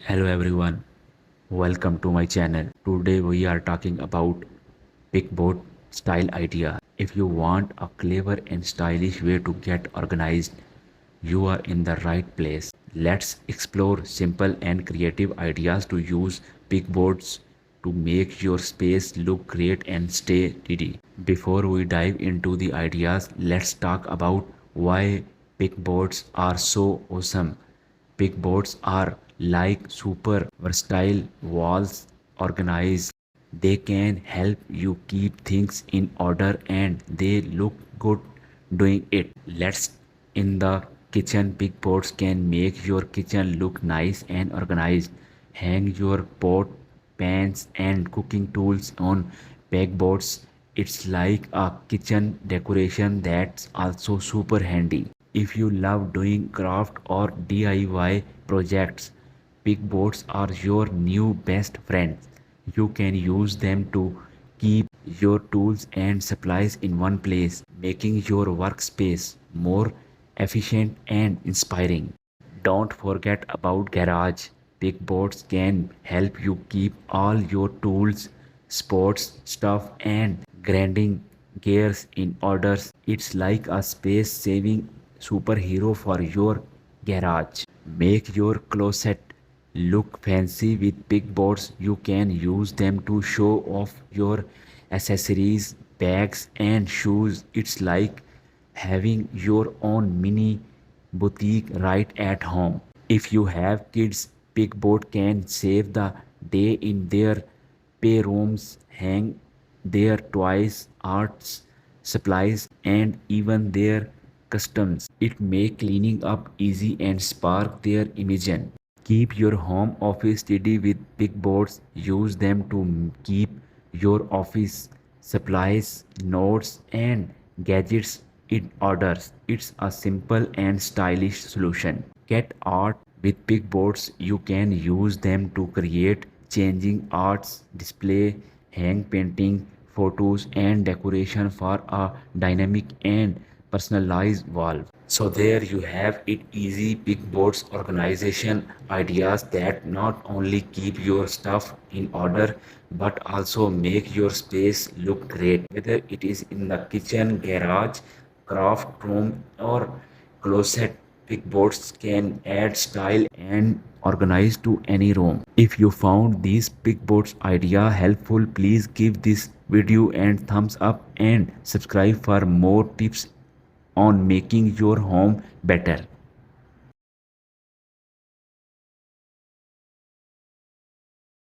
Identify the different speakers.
Speaker 1: Hello everyone, welcome to my channel. Today we are talking about Pegboard style idea. If you want a clever and stylish way to get organized, you are in the right place. Let's explore simple and creative ideas to use Pegboards to make your space look great and stay tidy. Before we dive into the ideas, let's talk about why Pegboards are so awesome. Pegboards are like super versatile walls organized. They can help you keep things in order and they look good doing it. Let's in the kitchen. Pegboards can make your kitchen look nice and organized. Hang your pot, pans and cooking tools on pegboards. It's like a kitchen decoration that's also super handy. If you love doing craft or DIY projects, pegboards are your new best friends. You can use them to keep your tools and supplies in one place, making your workspace more efficient and inspiring. Don't forget about garage. Pegboards can help you keep all your tools, sports stuff and grinding gears in orders. It's like a space saving superhero for your garage. Make your closet look fancy with pegboards. You can use them to show off your accessories, bags and shoes. It's like having your own mini boutique right at home. If you have kids, Pegboard can save the day in their playrooms. Hang their toys, arts, supplies, and even their customs. It make cleaning up easy and spark their imagination. Keep your home office steady with pegboards. Use them to keep your office supplies, notes, and gadgets in order. It's a simple and stylish solution. Get art with pegboards. You can use them to create changing arts, display, hang painting, photos, and decoration for a dynamic and personalized wall. So there you have it, easy pegboards organization ideas that not only keep your stuff in order but also make your space look great. Whether it is in the kitchen, garage, craft room or closet, pegboards can add style and organize to any room. If you found these pegboards idea helpful, please give this video and thumbs up and subscribe for more tips on making your home better.